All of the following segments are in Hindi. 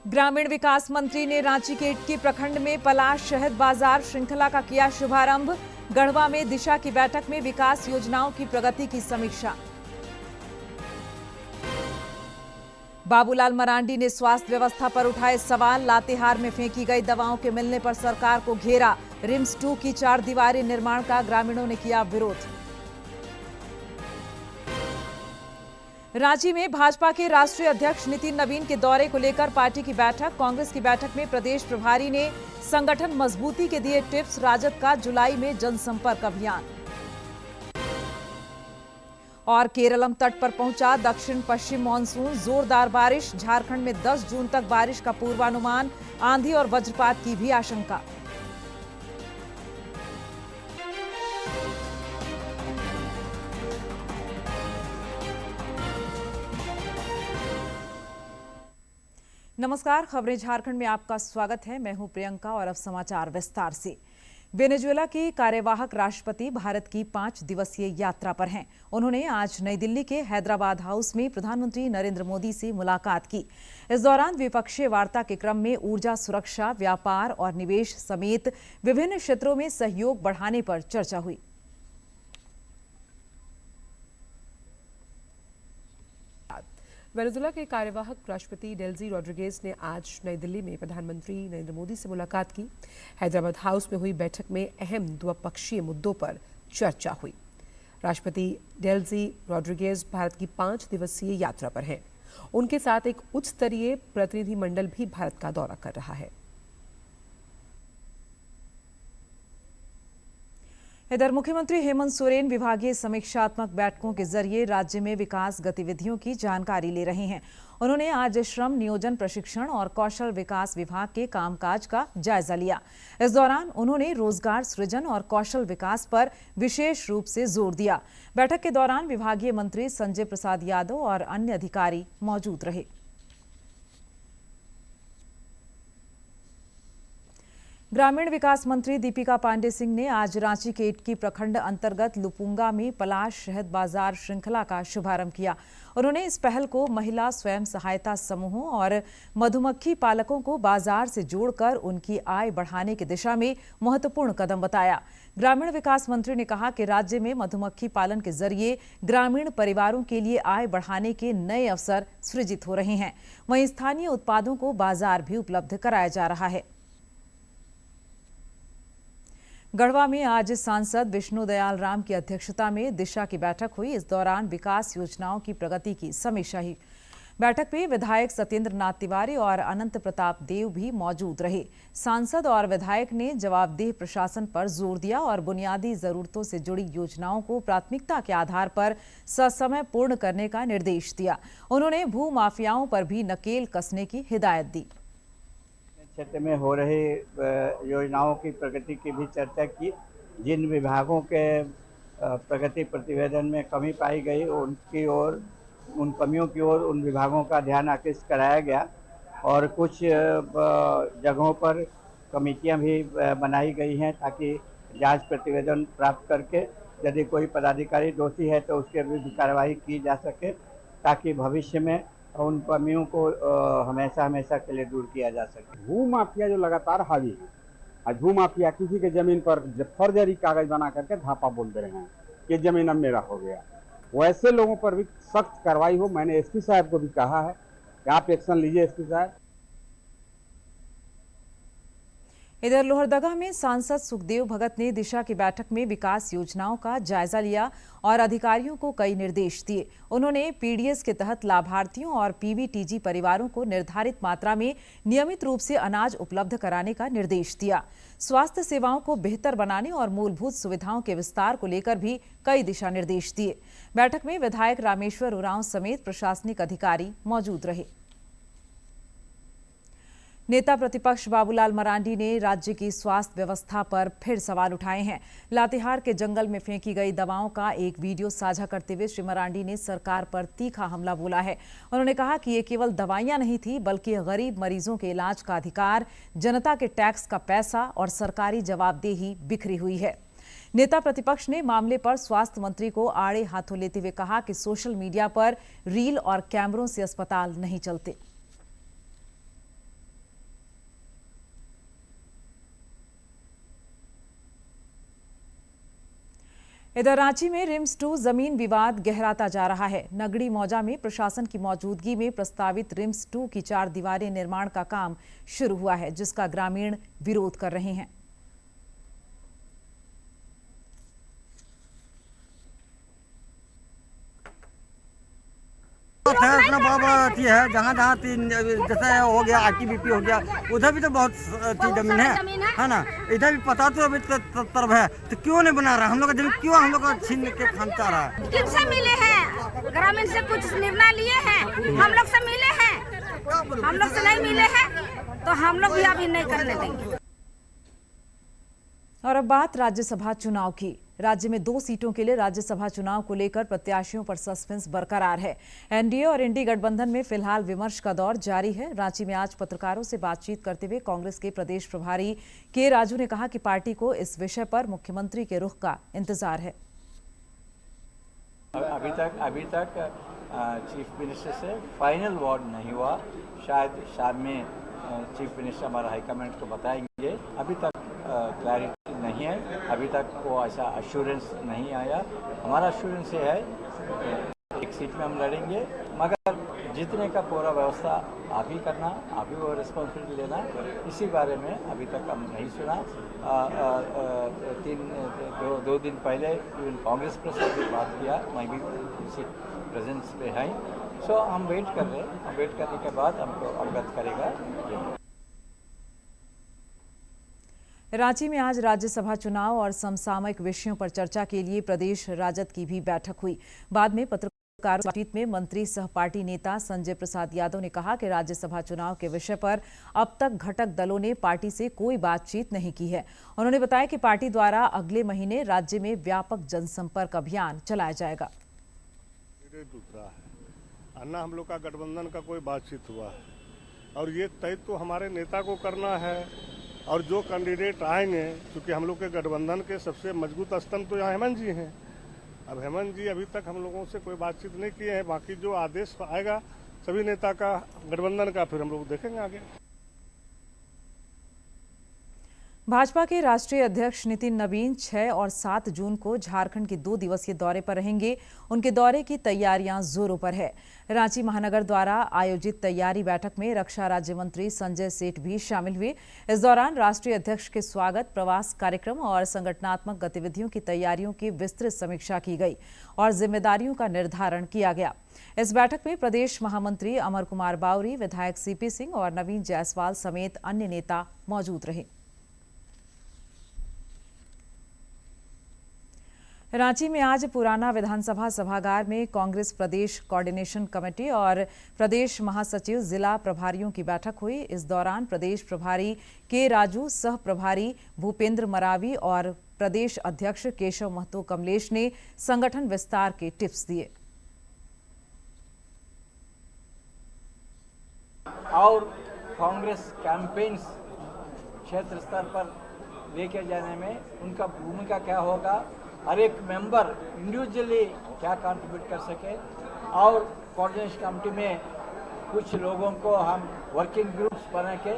ग्रामीण विकास मंत्री ने रांची के इटकी प्रखंड में पलाश शहद बाजार श्रृंखला का किया शुभारंभ। गढ़वा में दिशा की बैठक में विकास योजनाओं की प्रगति की समीक्षा। बाबूलाल मरांडी ने स्वास्थ्य व्यवस्था पर उठाए सवाल। लातेहार में फेंकी गई दवाओं के मिलने पर सरकार को घेरा। रिम्स 2 की 4 दीवारी निर्माण का ग्रामीणों ने किया विरोध। रांची में भाजपा के राष्ट्रीय अध्यक्ष नितिन नवीन के दौरे को लेकर पार्टी की बैठक। कांग्रेस की बैठक में प्रदेश प्रभारी ने संगठन मजबूती के दिए टिप्स। राजद का जुलाई में जनसंपर्क अभियान। और केरलम तट पर पहुंचा दक्षिण पश्चिम मानसून। जोरदार बारिश। झारखंड में 10 जून तक बारिश का पूर्वानुमान। आंधी और वज्रपात की भी आशंका। नमस्कार, खबरें झारखंड में आपका स्वागत है। मैं हूं प्रियंका और अब समाचार विस्तार से। वेनेजुएला की कार्यवाहक राष्ट्रपति भारत की 5 दिवसीय यात्रा पर हैं। उन्होंने आज नई दिल्ली के हैदराबाद हाउस में प्रधानमंत्री नरेंद्र मोदी से मुलाकात की। इस दौरान द्विपक्षीय वार्ता के क्रम में ऊर्जा सुरक्षा, व्यापार और निवेश समेत विभिन्न क्षेत्रों में सहयोग बढ़ाने पर चर्चा हुई। वेनेजुएला के कार्यवाहक राष्ट्रपति डेल्सी रॉड्रिगेज ने आज नई दिल्ली में प्रधानमंत्री नरेंद्र मोदी से मुलाकात की। हैदराबाद हाउस में हुई बैठक में अहम द्विपक्षीय मुद्दों पर चर्चा हुई। राष्ट्रपति डेल्सी रॉड्रिगेज भारत की 5 दिवसीय यात्रा पर हैं। उनके साथ एक उच्च स्तरीय प्रतिनिधिमंडल भी भारत का दौरा कर रहा है। इधर मुख्यमंत्री हेमंत सोरेन विभागीय समीक्षात्मक बैठकों के जरिए राज्य में विकास गतिविधियों की जानकारी ले रहे हैं। उन्होंने आज श्रम नियोजन प्रशिक्षण और कौशल विकास विभाग के कामकाज का जायजा लिया। इस दौरान उन्होंने रोजगार सृजन और कौशल विकास पर विशेष रूप से जोर दिया। बैठक के दौरान विभागीय मंत्री संजय प्रसाद यादव और अन्य अधिकारी मौजूद रहे। ग्रामीण विकास मंत्री दीपिका पांडे सिंह ने आज रांची के इटकी प्रखंड अंतर्गत लुपुंगा में पलाश शहद बाजार श्रृंखला का शुभारंभ किया। उन्होंने इस पहल को महिला स्वयं सहायता समूहों और मधुमक्खी पालकों को बाजार से जोड़कर उनकी आय बढ़ाने की दिशा में महत्वपूर्ण कदम बताया। ग्रामीण विकास मंत्री ने कहा कि राज्य में मधुमक्खी पालन के जरिए ग्रामीण परिवारों के लिए आय बढ़ाने के नए अवसर सृजित हो रहे हैं। वहीं स्थानीय उत्पादों को बाजार भी उपलब्ध कराया जा रहा है। गढ़वा में आज सांसद विष्णु दयाल राम की अध्यक्षता में दिशा की बैठक हुई। इस दौरान विकास योजनाओं की प्रगति की समीक्षा हुई। बैठक में विधायक सत्येंद्र नाथ तिवारी और अनंत प्रताप देव भी मौजूद रहे। सांसद और विधायक ने जवाबदेह प्रशासन पर जोर दिया और बुनियादी जरूरतों से जुड़ी योजनाओं को प्राथमिकता के आधार पर ससमय पूर्ण करने का निर्देश दिया। उन्होंने भू माफियाओं पर भी नकेल कसने की हिदायत दी। क्षेत्र में हो रही योजनाओं की प्रगति की भी चर्चा की। जिन विभागों के प्रगति प्रतिवेदन में कमी पाई गई उनकी ओर उन कमियों की ओर उन विभागों का ध्यान आकृष्ट कराया गया और कुछ जगहों पर कमेटियां भी बनाई गई हैं ताकि जांच प्रतिवेदन प्राप्त करके यदि कोई पदाधिकारी दोषी है तो उसके विरुद्ध कार्रवाई की जा सके ताकि भविष्य में उन कमियों को हमेशा के लिए दूर किया जा सके। भू माफिया जो लगातार हावी है, आज भू माफिया किसी के जमीन पर फर्जरी कागज बना करके धापा बोल दे रहे हैं कि जमीन अब मेरा हो गया। वैसे लोगों पर भी सख्त कार्रवाई हो। मैंने एसपी साहब को भी कहा है कि आप एक्शन लीजिए। एसपी साहब इधर लोहरदगा में सांसद सुखदेव भगत ने दिशा की बैठक में विकास योजनाओं का जायजा लिया और अधिकारियों को कई निर्देश दिए। उन्होंने पीडीएस के तहत लाभार्थियों और पीवीटीजी परिवारों को निर्धारित मात्रा में नियमित रूप से अनाज उपलब्ध कराने का निर्देश दिया। स्वास्थ्य सेवाओं को बेहतर बनाने और मूलभूत सुविधाओं के विस्तार को लेकर भी कई दिशा निर्देश दिए। बैठक में विधायक रामेश्वर उरांव समेत प्रशासनिक अधिकारी मौजूद रहे। नेता प्रतिपक्ष बाबूलाल मरांडी ने राज्य की स्वास्थ्य व्यवस्था पर फिर सवाल उठाए हैं। लातेहार के जंगल में फेंकी गई दवाओं का एक वीडियो साझा करते हुए श्री मरांडी ने सरकार पर तीखा हमला बोला है। उन्होंने कहा कि ये केवल दवाइयां नहीं थी बल्कि गरीब मरीजों के इलाज का अधिकार, जनता के टैक्स का पैसा और सरकारी जवाबदेही बिखरी हुई है। नेता प्रतिपक्ष ने मामले पर स्वास्थ्य मंत्री को आड़े हाथों लेते हुए कहा कि सोशल मीडिया पर रील और कैमरों से अस्पताल नहीं चलते। इधर रांची में रिम्स 2 जमीन विवाद गहराता जा रहा है। नगड़ी मौजा में प्रशासन की मौजूदगी में प्रस्तावित रिम्स 2 की 4 दीवारें निर्माण का काम शुरू हुआ है, जिसका ग्रामीण विरोध कर रहे हैं। इतना बड़ा बड़ा अथी है, जहाँ जहाँ जैसे हो गया ITBP हो गया, उधर भी तो बहुत जमीन है ना। इधर भी पता तो अभी तरफ है, तो क्यों नहीं बना रहा? हम लोग का जमीन क्यों हम लोग का छीन के खान चाह रहा है? किनसे मिले हैं? ग्रामीण से कुछ निर्णय लिए हैं? हम लोग से मिले हैं? हम लोग से नहीं मिले हैं, तो हम लोग भी अभी नहीं करने देंगे। और अब बात राज्यसभा चुनाव की। राज्य में 2 सीटों के लिए राज्यसभा चुनाव को लेकर प्रत्याशियों पर सस्पेंस बरकरार है। एनडीए और इंडी गठबंधन में फिलहाल विमर्श का दौर जारी है। रांची में आज पत्रकारों से बातचीत करते हुए कांग्रेस के प्रदेश प्रभारी के राजू ने कहा कि पार्टी को इस विषय पर मुख्यमंत्री के रुख का इंतजार है। अभी तक चीफ मिनिस्टर से फाइनल वर्ड नहीं हुआ। शायद शाम में चीफ मिनिस्टर हमारा हाईकमांड को बताएंगे। अभी तक क्लैरिटी नहीं है, अभी तक वो ऐसा अश्योरेंस नहीं आया। हमारा अश्योरेंस ये है, एक सीट में हम लड़ेंगे, मगर जीतने का पूरा व्यवस्था आप ही करना, आप ही वो रिस्पॉन्सिबिलिटी लेना। इसी बारे में अभी तक हम नहीं सुना। 2 दिन पहले इवन कांग्रेस प्रेसिडेंट भी बात किया, मैं भी उसी प्रेजेंस पे है। सो हम वेट कर रहे हैं, हम वेट करने के बाद हमको अवगत करेगा। रांची में आज राज्यसभा चुनाव और समसामयिक विषयों पर चर्चा के लिए प्रदेश राजद की भी बैठक हुई। बाद में पत्रकार बातचीत में मंत्री सह पार्टी नेता संजय प्रसाद यादव ने कहा कि राज्यसभा चुनाव के विषय पर अब तक घटक दलों ने पार्टी से कोई बातचीत नहीं की है। उन्होंने बताया कि पार्टी द्वारा अगले महीने राज्य में व्यापक जनसंपर्क अभियान चलाया जाएगा। दूसरा है अन्ना, हम लोग का गठबंधन का कोई बातचीत हुआ है और ये तय तो हमारे नेता को करना है। और जो कैंडिडेट आएंगे, क्योंकि हम लोग के गठबंधन के सबसे मजबूत स्तंभ तो यहाँ हेमंत जी हैं। अब हेमंत जी अभी तक हम लोगों से कोई बातचीत नहीं किए हैं। बाकी जो आदेश आएगा सभी नेता का, गठबंधन का, फिर हम लोग देखेंगे आगे। भाजपा के राष्ट्रीय अध्यक्ष नितिन नवीन 6 और 7 जून को झारखंड के 2 दिवसीय दौरे पर रहेंगे। उनके दौरे की तैयारियां जोरों पर है। रांची महानगर द्वारा आयोजित तैयारी बैठक में रक्षा राज्य मंत्री संजय सेठ भी शामिल हुए। इस दौरान राष्ट्रीय अध्यक्ष के स्वागत, प्रवास कार्यक्रम और संगठनात्मक गतिविधियों की तैयारियों की विस्तृत समीक्षा की गई और जिम्मेदारियों का निर्धारण किया गया। इस बैठक में प्रदेश महामंत्री अमर कुमार बावरी, विधायक CP सिंह और नवीन जायसवाल समेत अन्य नेता मौजूद रहे। रांची में आज पुराना विधानसभा सभागार में कांग्रेस प्रदेश कोऑर्डिनेशन कमेटी और प्रदेश महासचिव जिला प्रभारियों की बैठक हुई। इस दौरान प्रदेश प्रभारी के राजू, सह प्रभारी भूपेंद्र मरावी और प्रदेश अध्यक्ष केशव महतो कमलेश ने संगठन विस्तार के टिप्स दिए। और कांग्रेस कैंपेन्स क्षेत्र स्तर पर लेके जाने में उनका भूमिका क्या होगा, हर एक मेंबर इंडिविजुअली क्या कंट्रीब्यूट कर सके। और कोऑर्डिनेशन कमेटी में कुछ लोगों को हम वर्किंग ग्रुप्स बना के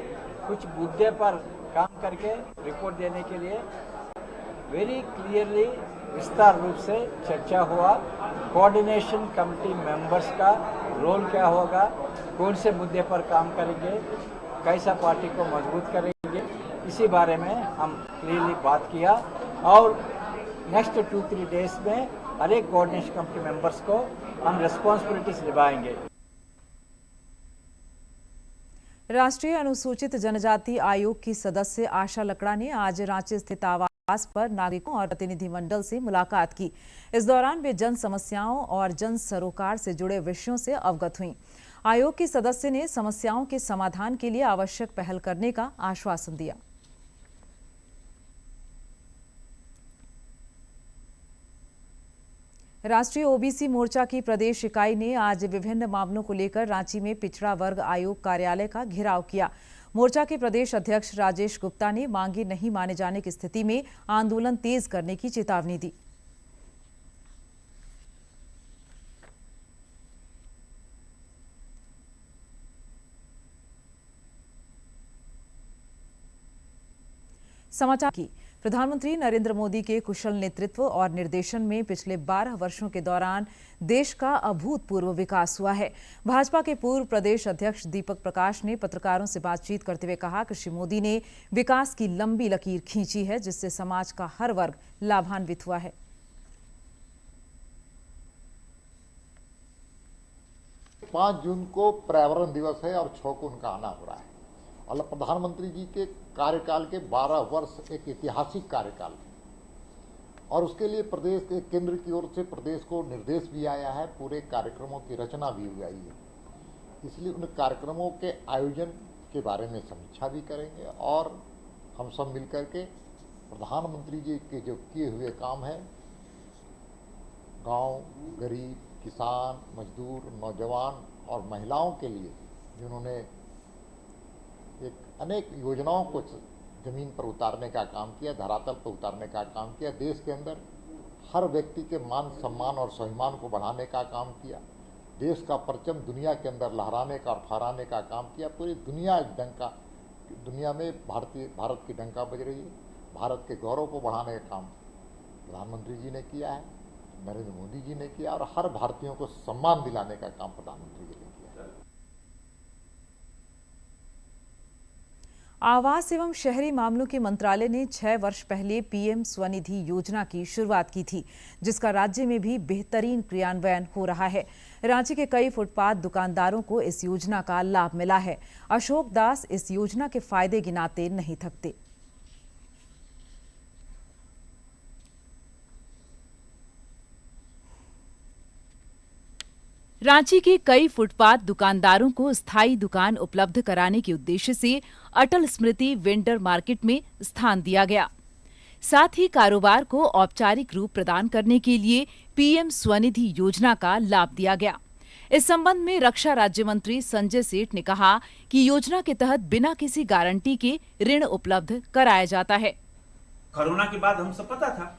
कुछ मुद्दे पर काम करके रिपोर्ट देने के लिए वेरी क्लियरली विस्तार रूप से चर्चा हुआ। कोऑर्डिनेशन कमेटी मेंबर्स का रोल क्या होगा, कौन से मुद्दे पर काम करेंगे, कैसा पार्टी को मजबूत करेंगे, इसी बारे में हम क्लियरली बात किया। और नेक्स्ट 2-3 डेज में हर एक कोऑर्डिनेशन कमेटी मेंबर्स को हम रिस्पॉन्सिबिलिटीज निभाएंगे। राष्ट्रीय अनुसूचित जनजाति आयोग की सदस्य आशा लकड़ा ने आज रांची स्थित आवास पर नागरिकों और प्रतिनिधिमंडल से मुलाकात की। इस दौरान वे जन समस्याओं और जन सरोकार से जुड़े विषयों से अवगत हुईं। आयोग की सदस्य ने समस्याओं के समाधान के लिए आवश्यक पहल करने का आश्वासन दिया। राष्ट्रीय ओबीसी मोर्चा की प्रदेश इकाई ने आज विभिन्न मामलों को लेकर रांची में पिछड़ा वर्ग आयोग कार्यालय का घेराव किया। मोर्चा के प्रदेश अध्यक्ष राजेश गुप्ता ने मांगे नहीं माने जाने की स्थिति में आंदोलन तेज करने की चेतावनी दी। समाचार की प्रधानमंत्री नरेंद्र मोदी के कुशल नेतृत्व और निर्देशन में पिछले 12 वर्षों के दौरान देश का अभूतपूर्व विकास हुआ है। भाजपा के पूर्व प्रदेश अध्यक्ष दीपक प्रकाश ने पत्रकारों से बातचीत करते हुए कहा कि श्री मोदी ने विकास की लंबी लकीर खींची है, जिससे समाज का हर वर्ग लाभान्वित हुआ है। 5 जून को पर्यावरण दिवस है और 6 को उनका आना हो रहा है। और प्रधानमंत्री जी के कार्यकाल के 12 वर्ष एक ऐतिहासिक कार्यकाल है और उसके लिए प्रदेश के केंद्र की ओर से प्रदेश को निर्देश भी आया है, पूरे कार्यक्रमों की रचना भी हुई है। इसलिए उन कार्यक्रमों के आयोजन के बारे में समीक्षा भी करेंगे और हम सब मिलकर के प्रधानमंत्री जी के जो किए हुए काम है, गांव, गरीब, किसान, मजदूर, नौजवान और महिलाओं के लिए जिन्होंने एक अनेक योजनाओं को जमीन पर उतारने का काम किया, धरातल पर उतारने का काम किया, देश के अंदर हर व्यक्ति के मान सम्मान और स्वाभिमान को बढ़ाने का काम किया, देश का परचम दुनिया के अंदर लहराने का और फहराने का काम किया। पूरी दुनिया में भारत की डंका बज रही है। भारत के गौरव को बढ़ाने का काम प्रधानमंत्री जी ने किया है, नरेंद्र मोदी जी ने किया और हर भारतीयों को सम्मान दिलाने का काम प्रधानमंत्री जी ने किया। आवास एवं शहरी मामलों के मंत्रालय ने 6 वर्ष पहले पीएम स्वनिधि योजना की शुरुआत की थी, जिसका राज्य में भी बेहतरीन क्रियान्वयन हो रहा है। रांची के कई फुटपाथ दुकानदारों को इस योजना का लाभ मिला है। अशोक दास इस योजना के फायदे गिनाते नहीं थकते। रांची के कई फुटपाथ दुकानदारों को स्थायी दुकान उपलब्ध कराने के उद्देश्य से अटल स्मृति वेंडर मार्केट में स्थान दिया गया। साथ ही कारोबार को औपचारिक रूप प्रदान करने के लिए पीएम स्वनिधि योजना का लाभ दिया गया। इस संबंध में रक्षा राज्य मंत्री संजय सेठ ने कहा कि योजना के तहत बिना किसी गारंटी के ऋण उपलब्ध कराया जाता है। कोरोना के बाद हम सब पता था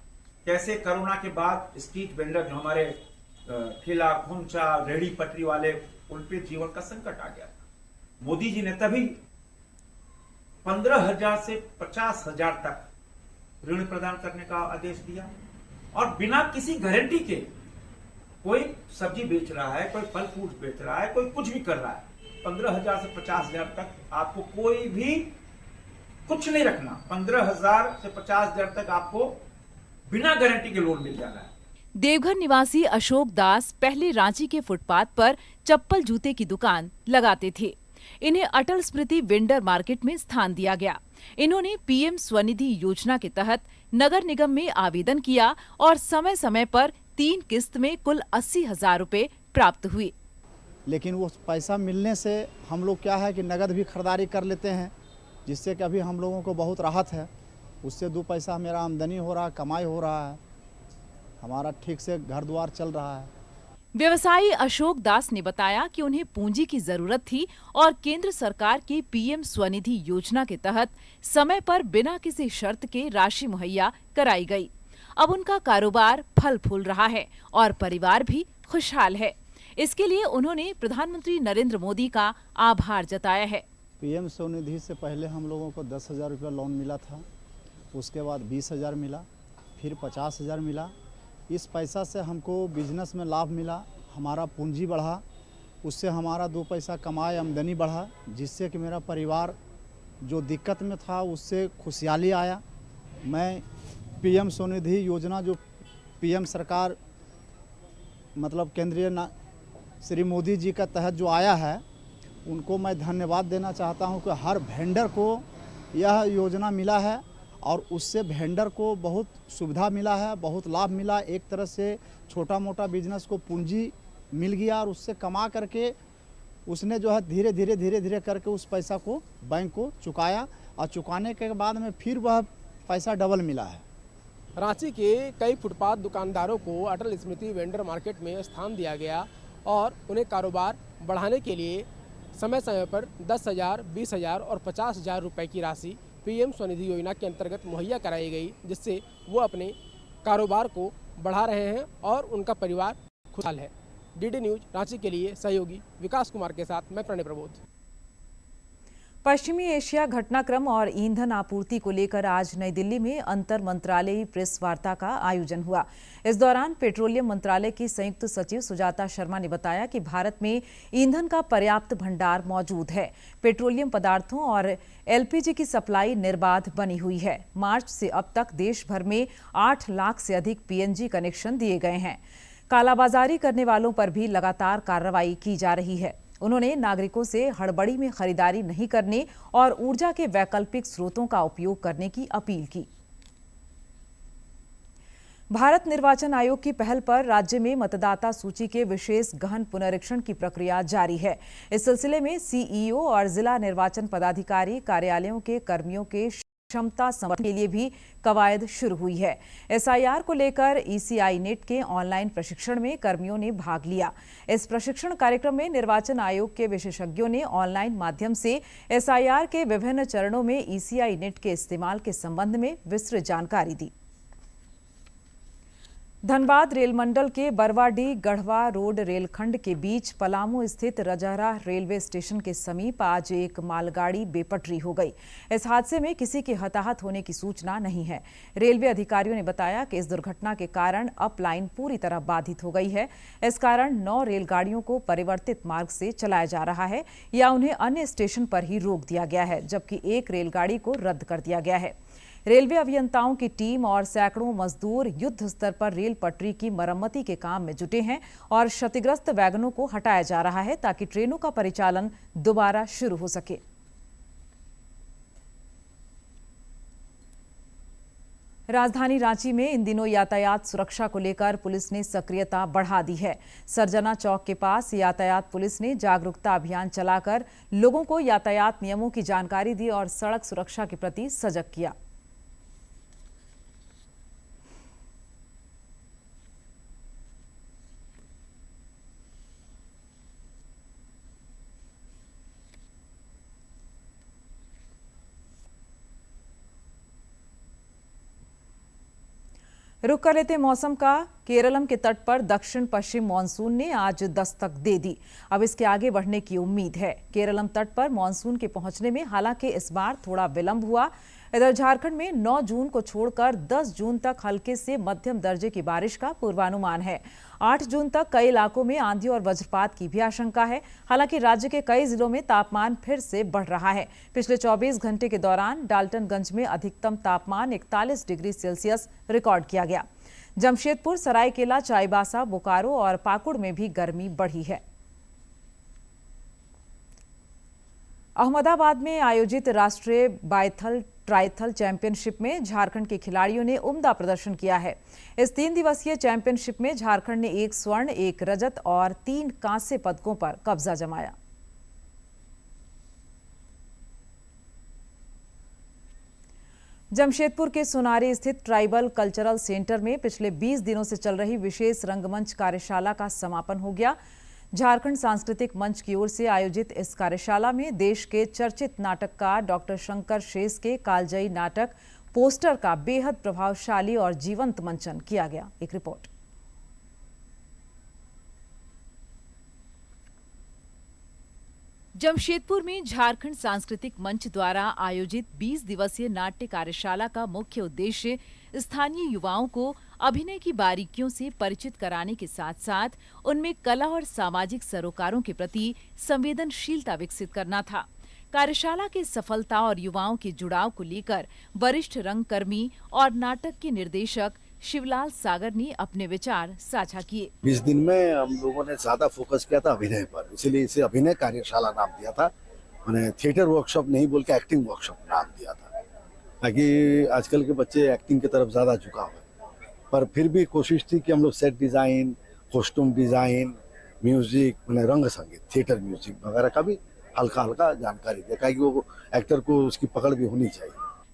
कैसे कोरोना के बाद स्ट्रीट वेंडर जो हमारे ठेला खोमचा रेहड़ी पटरी वाले, उन पे जीवन का संकट आ गया। मोदी जी ने तभी 15,000 से 50,000 तक ऋण प्रदान करने का आदेश दिया और बिना किसी गारंटी के कोई सब्जी बेच रहा है, कोई फल फ्रूट बेच रहा है, कोई कुछ भी कर रहा है, 15,000 से 50,000 तक आपको कोई भी कुछ नहीं रखना। 15,000 से 50,000 तक आपको बिना गारंटी के लोन मिल जाना है। देवघर निवासी अशोक दास पहले रांची के फुटपाथ पर चप्पल जूते की दुकान लगाते थे। इन्हें अटल स्मृति वेंडर मार्केट में स्थान दिया गया। इन्होंने पीएम स्वनिधि योजना के तहत नगर निगम में आवेदन किया और समय समय पर 3 किस्त में कुल 80,000 रुपए प्राप्त हुए। लेकिन वो पैसा मिलने से हम लोग क्या है कि नगद भी खरीदारी कर लेते हैं, जिससे कि अभी हम लोगों को बहुत राहत है। उससे 2 पैसा मेरा आमदनी हो रहा है, कमाई हो रहा है, हमारा ठीक से घर द्वार चल रहा है। व्यवसायी अशोक दास ने बताया कि उन्हें पूंजी की जरूरत थी और केंद्र सरकार की पीएम स्वनिधि योजना के तहत समय पर बिना किसी शर्त के राशि मुहैया कराई गई। अब उनका कारोबार फल फूल रहा है और परिवार भी खुशहाल है। इसके लिए उन्होंने प्रधानमंत्री नरेंद्र मोदी का आभार जताया है। पीएम स्वनिधि से पहले हम लोगों को 10,000 रुपया लोन मिला था, उसके बाद 20,000 मिला, फिर 50,000 मिला। इस पैसा से हमको बिजनेस में लाभ मिला, हमारा पूंजी बढ़ा, उससे हमारा 2 पैसा कमाए, आमदनी बढ़ा, जिससे कि मेरा परिवार जो दिक्कत में था उससे खुशहाली आया। मैं पीएम स्वनिधि योजना जो पीएम सरकार मतलब केंद्रीय श्री मोदी जी का तहत जो आया है, उनको मैं धन्यवाद देना चाहता हूं कि हर वेंडर को यह योजना मिला है और उससे वेंडर को बहुत सुविधा मिला है, बहुत लाभ मिला। एक तरह से छोटा मोटा बिजनेस को पूंजी मिल गया और उससे कमा करके उसने जो है धीरे धीरे करके उस पैसा को बैंक को चुकाया और चुकाने के बाद में फिर वह पैसा डबल मिला है। रांची के कई फुटपाथ दुकानदारों को अटल स्मृति वेंडर मार्केट में स्थान दिया गया और उन्हें कारोबार बढ़ाने के लिए समय समय पर 10,000, 20,000 और 50,000 रुपये की राशि पीएम स्वनिधि योजना के अंतर्गत मुहैया कराई गई, जिससे वो अपने कारोबार को बढ़ा रहे हैं और उनका परिवार खुशहाल है। डीडी न्यूज रांची के लिए सहयोगी विकास कुमार के साथ मैं प्रणय प्रबोध। पश्चिमी एशिया घटनाक्रम और ईंधन आपूर्ति को लेकर आज नई दिल्ली में अंतर मंत्रालयी प्रेस वार्ता का आयोजन हुआ। इस दौरान पेट्रोलियम मंत्रालय की संयुक्त सचिव सुजाता शर्मा ने बताया कि भारत में ईंधन का पर्याप्त भंडार मौजूद है। पेट्रोलियम पदार्थों और एलपीजी की सप्लाई निर्बाध बनी हुई है। मार्च से अब तक देश भर में 8 लाख से अधिक पीएनजी कनेक्शन दिए गए हैं। कालाबाजारी करने वालों पर भी लगातार कार्रवाई की जा रही है। उन्होंने नागरिकों से हड़बड़ी में खरीदारी नहीं करने और ऊर्जा के वैकल्पिक स्रोतों का उपयोग करने की अपील की। भारत निर्वाचन आयोग की पहल पर राज्य में मतदाता सूची के विशेष गहन पुनरीक्षण की प्रक्रिया जारी है। इस सिलसिले में सीईओ और जिला निर्वाचन पदाधिकारी कार्यालयों के कर्मियों के क्षमता समर्थन के लिए भी कवायद शुरू हुई है। एसआईआर को लेकर ईसीआई नेट के ऑनलाइन प्रशिक्षण में कर्मियों ने भाग लिया। इस प्रशिक्षण कार्यक्रम में निर्वाचन आयोग के विशेषज्ञों ने ऑनलाइन माध्यम से एसआईआर के विभिन्न चरणों में ईसीआई नेट के इस्तेमाल के संबंध में विस्तृत जानकारी दी। धनबाद रेल मंडल के बरवाडीह गढ़वा रोड रेलखंड के बीच पलामू स्थित रजहरा रेलवे स्टेशन के समीप आज एक मालगाड़ी बेपटरी हो गई। इस हादसे में किसी के हताहत होने की सूचना नहीं है। रेलवे अधिकारियों ने बताया कि इस दुर्घटना के कारण अप लाइन पूरी तरह बाधित हो गई है। इस कारण 9 रेलगाड़ियों को परिवर्तित मार्ग से चलाया जा रहा है या उन्हें अन्य स्टेशन पर ही रोक दिया गया है, जबकि एक रेलगाड़ी को रद्द कर दिया गया है। रेलवे अभियंताओं की टीम और सैकड़ों मजदूर युद्ध स्तर पर रेल पटरी की मरम्मति के काम में जुटे हैं और क्षतिग्रस्त वैगनों को हटाया जा रहा है ताकि ट्रेनों का परिचालन दोबारा शुरू हो सके। राजधानी रांची में इन दिनों यातायात सुरक्षा को लेकर पुलिस ने सक्रियता बढ़ा दी है। सरजना चौक के पास यातायात पुलिस ने जागरूकता अभियान चलाकर लोगों को यातायात नियमों की जानकारी दी और सड़क सुरक्षा के प्रति सजग किया। रुक कर लेते मौसम का। केरलम के तट पर दक्षिण पश्चिम मानसून ने आज दस्तक दे दी। अब इसके आगे बढ़ने की उम्मीद है। केरलम तट पर मानसून के पहुंचने में हालांकि इस बार थोड़ा विलंब हुआ। इधर झारखंड में 9 जून को छोड़कर 10 जून तक हल्के से मध्यम दर्जे की बारिश का पूर्वानुमान है। 8 जून तक कई इलाकों में आंधी और वज्रपात की भी आशंका है। हालांकि राज्य के कई जिलों में तापमान फिर से बढ़ रहा है। पिछले 24 घंटे के दौरान डाल्टनगंज में अधिकतम तापमान 41 डिग्री सेल्सियस रिकॉर्ड किया गया। जमशेदपुर, सरायकेला, चाईबासा, बोकारो और पाकुड़ में भी गर्मी बढ़ी है। अहमदाबाद में आयोजित राष्ट्रीय बाइथल ट्राइथल चैंपियनशिप में झारखंड के खिलाड़ियों ने उम्दा प्रदर्शन किया है। इस 3 दिवसीय चैंपियनशिप में झारखंड ने 1 स्वर्ण, 1 रजत और 3 कांस्य पदकों पर कब्जा जमाया। जमशेदपुर के सोनारी स्थित ट्राइबल कल्चरल सेंटर में पिछले 20 दिनों से चल रही विशेष रंगमंच कार्यशाला का समापन हो गया। झारखंड सांस्कृतिक मंच की ओर से आयोजित इस कार्यशाला में देश के चर्चित नाटककार डॉक्टर शंकर शेष के कालजयी नाटक पोस्टर का बेहद प्रभावशाली और जीवंत मंचन किया गया। एक रिपोर्ट। जमशेदपुर में झारखंड सांस्कृतिक मंच द्वारा आयोजित 20 दिवसीय नाट्य कार्यशाला का मुख्य उद्देश्य स्थानीय युवाओं को अभिनय की बारीकियों से परिचित कराने के साथ साथ उनमें कला और सामाजिक सरोकारों के प्रति संवेदनशीलता विकसित करना था। कार्यशाला की सफलता और युवाओं के जुड़ाव को लेकर वरिष्ठ रंगकर्मी और नाटक के निर्देशक शिवलाल सागर ने अपने विचार साझा किए। 20 दिन में हम लोगों ने ज्यादा फोकस किया था अभिनय पर, इसीलिए इसे अभिनय कार्यशाला नाम दिया था। मैंने थिएटर वर्कशॉप नहीं बोल के एक्टिंग वर्कशॉप नाम दिया था, ताकि आजकल के बच्चे एक्टिंग की तरफ ज्यादा झुकाव है। पर फिर भी कोशिश थी कि हम लोग set design, costume design, music, मैंने रंग संगीत, थिएटर म्यूजिक वगैरह का भी हल्का हल्का जानकारी दिया कि वो एक्टर को उसकी पकड़ भी होनी चाहिए।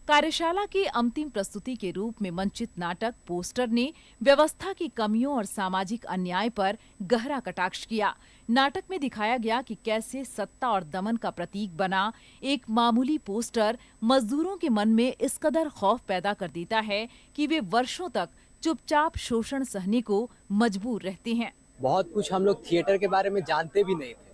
कार्यशाला की अंतिम प्रस्तुति के रूप में मंचित नाटक पोस्टर ने व्यवस्था की कमियों और सामाजिक अन्याय पर गहरा कटाक्ष किया। नाटक में दिखाया गया कि कैसे सत्ता और दमन का प्रतीक बना एक मामूली पोस्टर मजदूरों के मन में इस कदर खौफ पैदा कर देता है कि वे वर्षों तक चुपचाप शोषण सहने को मजबूर रहते हैं। बहुत कुछ हम लोग थिएटर के बारे में जानते भी नहीं थे।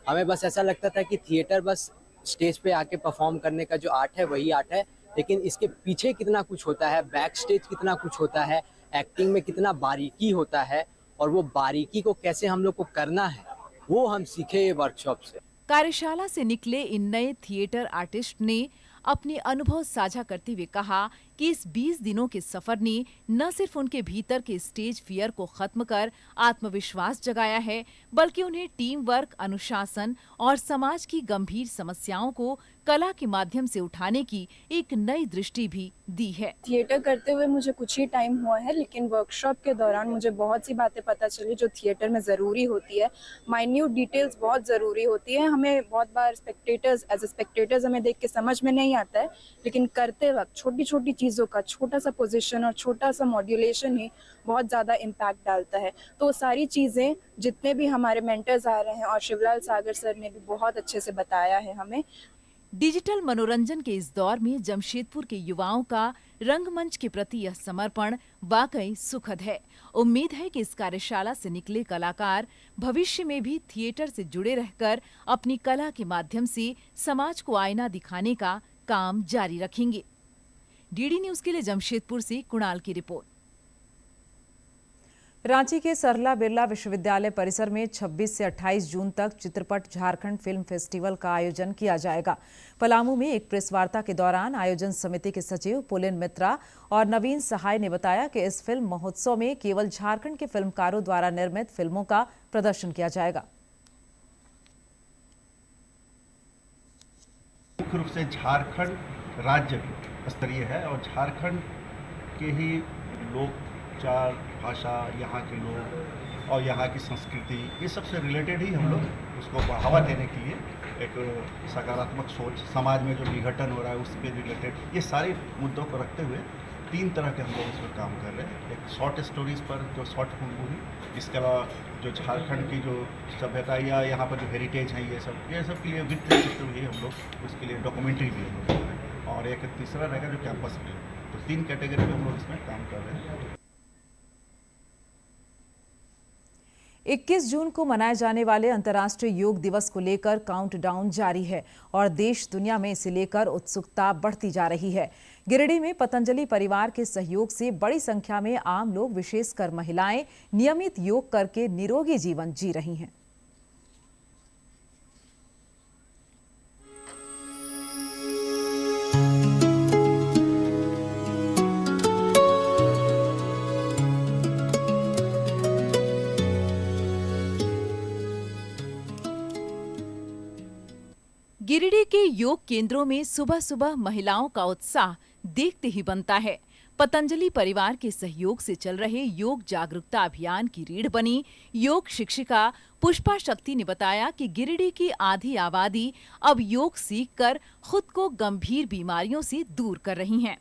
हमें बस ऐसा लगता था कि थिएटर बस स्टेज पे आके परफॉर्म करने का जो आर्ट है वही आर्ट है, लेकिन इसके पीछे कितना कुछ होता है, बैक स्टेज कितना कुछ होता है, एक्टिंग में कितना बारीकी होता है और वो बारीकी को कैसे हम लोग को करना है वो हम सीखे ये वर्कशॉप से। कार्यशाला से निकले इन नए थिएटर आर्टिस्ट ने अपने अनुभव साझा करते हुए कहा कि इस 20 दिनों के सफर ने न सिर्फ उनके भीतर के स्टेज फियर को खत्म कर आत्मविश्वास जगाया है, बल्कि उन्हें टीम वर्क, अनुशासन और समाज की गंभीर समस्याओं को कला के माध्यम से उठाने की एक नई दृष्टि भी दी है। थिएटर करते हुए मुझे कुछ ही टाइम हुआ है, लेकिन वर्कशॉप के दौरान मुझे बहुत सी बातें पता चली जो थिएटर में ज़रूरी होती है। माइन्यूट डिटेल्स बहुत ज़रूरी होती है। हमें बहुत बार स्पेक्टेटर्स हमें देख के समझ में नहीं आता है, लेकिन करते वक्त छोटी छोटी चीज़ों का छोटा सा पोजीशन और छोटा सा मॉड्यूलेशन ही बहुत ज़्यादा इम्पैक्ट डालता है। तो सारी चीज़ें जितने भी हमारे मेंटर्स आ रहे हैं और शिवलाल सागर सर ने भी बहुत अच्छे से बताया है हमें। डिजिटल मनोरंजन के इस दौर में जमशेदपुर के युवाओं का रंगमंच के प्रति यह समर्पण वाकई सुखद है। उम्मीद है कि इस कार्यशाला से निकले कलाकार भविष्य में भी थिएटर से जुड़े रहकर अपनी कला के माध्यम से समाज को आईना दिखाने का काम जारी रखेंगे। डीडी न्यूज के लिए जमशेदपुर से कुणाल की रिपोर्ट। रांची के सरला बिरला विश्वविद्यालय परिसर में 26 से 28 जून तक चित्रपट झारखंड फिल्म फेस्टिवल का आयोजन किया जाएगा। पलामू में एक प्रेस वार्ता के दौरान आयोजन समिति के सचिव पुलिन मित्रा और नवीन सहाय ने बताया कि इस फिल्म महोत्सव में केवल झारखंड के फिल्मकारों द्वारा निर्मित फिल्मों का प्रदर्शन किया जाएगा। मुख्य रूप से झारखंड राज्य स्तरीय है और झारखंड के ही लोग, चार भाषा, यहाँ के लोग और यहाँ की संस्कृति, ये सबसे रिलेटेड ही हम लोग उसको बढ़ावा देने के लिए एक सकारात्मक सोच, समाज में जो विघटन हो रहा है उसके रिलेटेड, ये सारे मुद्दों को रखते हुए 3 तरह के हम लोग इस पर काम कर रहे हैं। एक शॉर्ट स्टोरीज पर जो शॉर्ट फिल्म मूवी, इसके अलावा जो झारखंड की जो सभ्यता या यहाँ पर जो हेरिटेज है ये सब के लिए वित्त सिस्टम ही हम लोग उसके लिए डॉक्यूमेंट्री भी हम लोग कर रहे हैं। और एक तीसरा रहेगा जो कैंपस में, तो 3 कैटेगरी में हम लोग इसमें काम कर रहे हैं। 21 जून को मनाए जाने वाले अंतर्राष्ट्रीय योग दिवस को लेकर काउंटडाउन जारी है और देश दुनिया में इसे लेकर उत्सुकता बढ़ती जा रही है। गिरिडीह में पतंजलि परिवार के सहयोग से बड़ी संख्या में आम लोग, विशेषकर महिलाएं, नियमित योग करके निरोगी जीवन जी रही हैं। गिरिडीह के योग केंद्रों में सुबह सुबह महिलाओं का उत्साह देखते ही बनता है। पतंजलि परिवार के सहयोग से चल रहे योग जागरूकता अभियान की रीढ़ बनी योग शिक्षिका पुष्पा शक्ति ने बताया कि गिरिडीह की आधी आबादी अब योग सीखकर खुद को गंभीर बीमारियों से दूर कर रही हैं।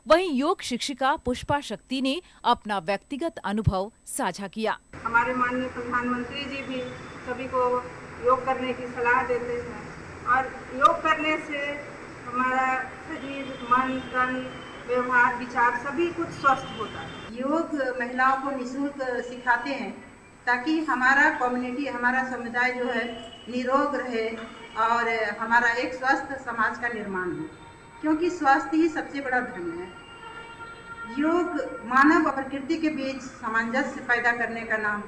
वहीं योग शिक्षिका पुष्पा शक्ति ने अपना व्यक्तिगत अनुभव साझा किया। हमारे माननीय प्रधानमंत्री जी भी सभी को योग करने की सलाह देते हैं और योग करने से हमारा शरीर, मन, तन, व्यवहार, विचार सभी कुछ स्वस्थ होता है। योग महिलाओं को निःशुल्क सिखाते हैं ताकि हमारा कम्युनिटी, हमारा समुदाय जो है निरोग रहे और हमारा एक स्वस्थ समाज का निर्माण हो, क्योंकि स्वास्थ्य ही सबसे बड़ा धर्म है। योग मानव और प्रकृति के बीच सामंजस्य पैदा करने का नाम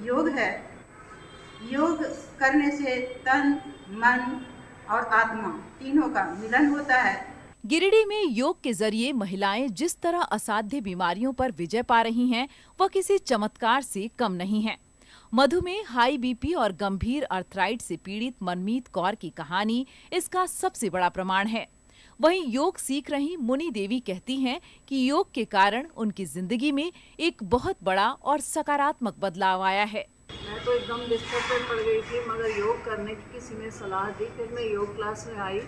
योग है। योग करने से तन, मन और आत्मा तीनों का मिलन होता है। गिरिडीह में योग के जरिए महिलाएं जिस तरह असाध्य बीमारियों पर विजय पा रही हैं, वह किसी चमत्कार से कम नहीं है। मधुमेह, हाई बीपी और गंभीर अर्थराइट से पीड़ित मनमीत कौर की कहानी इसका सबसे बड़ा प्रमाण है। वहीं योग सीख रही मुनि देवी कहती हैं कि योग के कारण उनकी जिंदगी में एक बहुत बड़ा और सकारात्मक बदलाव आया है। मैं तो एकदम बिस्तर पे पड़ गई थी, मगर योग करने की किसी ने सलाह दी। फिर मैं योग क्लास में आई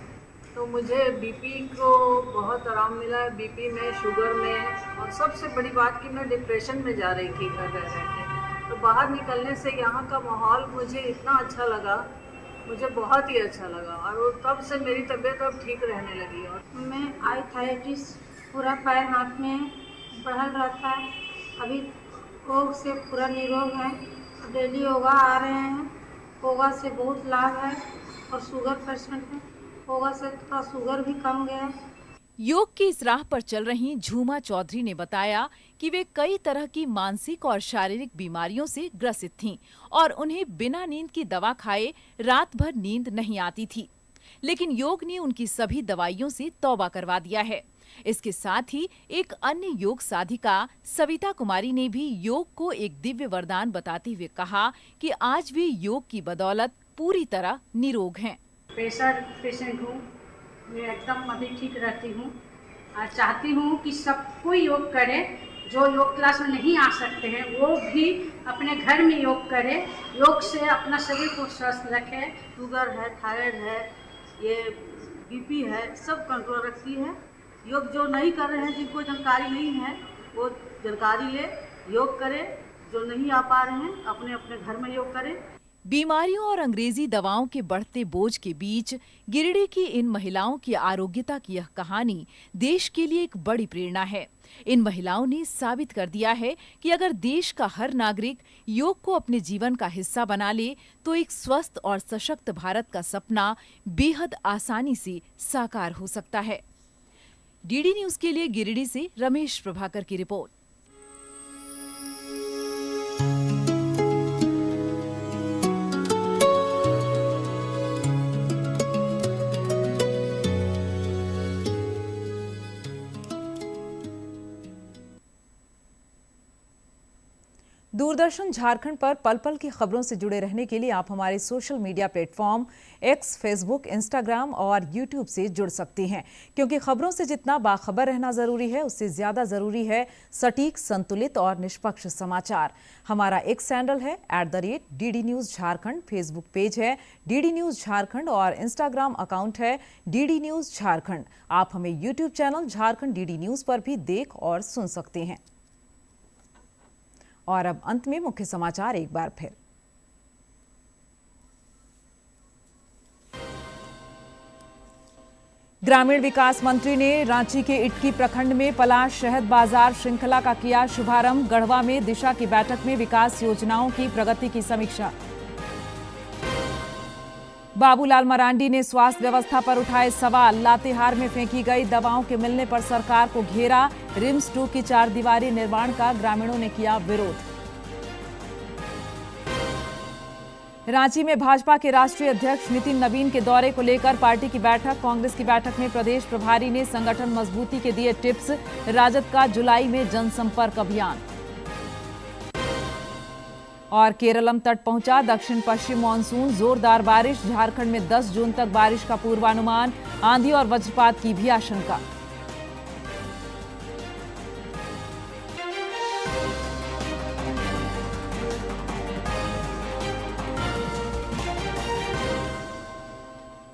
तो मुझे बीपी को बहुत आराम मिला है, बीपी में, शुगर में, और सबसे बड़ी बात कि मैं डिप्रेशन में जा रही थी घर रह के। तो बाहर निकलने से यहाँ का माहौल मुझे इतना अच्छा लगा, मुझे बहुत ही अच्छा लगा और तब से मेरी तबीयत अब ठीक रहने लगी। और मैं आर्थराइटिस पूरा पैर हाथ में बढ़ल रहता है, अभी योग से पूरा निरोग है। डेली योगा आ रहे हैं, योगा से बहुत लाभ है। और शुगर पेशेंट है होगा से थोड़ा शुगर भी कम गया। योग की इस राह पर चल रही झूमा चौधरी ने बताया कि वे कई तरह की मानसिक और शारीरिक बीमारियों से ग्रसित थीं और उन्हें बिना नींद की दवा खाए रात भर नींद नहीं आती थी, लेकिन योग ने उनकी सभी दवाइयों से तौबा करवा दिया है। इसके साथ ही एक अन्य योग साधिका सविता कुमारी ने भी योग को एक दिव्य वरदान बताते हुए कहा कि आज भी योग की बदौलत पूरी तरह निरोग हैं। प्रेशर पेशेंट हूँ, मैं एकदम अभी ठीक रहती हूँ और चाहती हूँ कि सब कोई योग करे। जो योग क्लास में नहीं आ सकते हैं वो भी अपने घर में योग करे, योग से अपना शरीर को स्वस्थ रखे। शुगर है, थायराइड है, ये बीपी है, सब कंट्रोल रखती है। योग जो नहीं कर रहे हैं, जिनको जानकारी नहीं है, वो जानकारी ले, योग करे। जो नहीं आ पा रहे हैं अपने अपने घर में योग करें। बीमारियों और अंग्रेजी दवाओं के बढ़ते बोझ के बीच गिरिडीह की इन महिलाओं की आरोग्यता की यह कहानी देश के लिए एक बड़ी प्रेरणा है। इन महिलाओं ने साबित कर दिया है कि अगर देश का हर नागरिक योग को अपने जीवन का हिस्सा बना ले तो एक स्वस्थ और सशक्त भारत का सपना बेहद आसानी से साकार हो सकता है। डीडी न्यूज के लिए गिरिडीह से रमेश प्रभाकर की रिपोर्ट। दूरदर्शन झारखंड पर पल पल की खबरों से जुड़े रहने के लिए आप हमारे social media platform x, Facebook, Instagram और यूट्यूब से जुड़ सकते हैं, क्योंकि खबरों से जितना बाखबर रहना जरूरी है उससे ज्यादा जरूरी है सटीक, संतुलित और निष्पक्ष समाचार। हमारा एक्स हैंडल है @DD news Jharkhand, Facebook page है DD न्यूज झारखंड और इंस्टाग्राम अकाउंट है DD न्यूज झारखंड। आप हमें YouTube channel Jharkhand DD news पर भी देख और सुन सकते हैं। और अब अंत में मुख्य समाचार एक बार फिर। ग्रामीण विकास मंत्री ने रांची के इटकी प्रखंड में पलाश शहद बाजार श्रृंखला का किया शुभारंभ। गढ़वा में दिशा की बैठक में विकास योजनाओं की प्रगति की समीक्षा। बाबूलाल मरांडी ने स्वास्थ्य व्यवस्था पर उठाए सवाल। लातेहार में फेंकी गई दवाओं के मिलने पर सरकार को घेरा। रिम्स 2 की 4 दीवारी निर्माण का ग्रामीणों ने किया विरोध। रांची में भाजपा के राष्ट्रीय अध्यक्ष नितिन नवीन के दौरे को लेकर पार्टी की बैठक। कांग्रेस की बैठक में प्रदेश प्रभारी ने संगठन मजबूती के दिए टिप्स। राजद का जुलाई में जनसंपर्क अभियान। और केरलम तट पहुंचा दक्षिण पश्चिम मानसून, जोरदार बारिश। झारखंड में 10 जून तक बारिश का पूर्वानुमान। आंधी और वज्रपात की भी आशंका।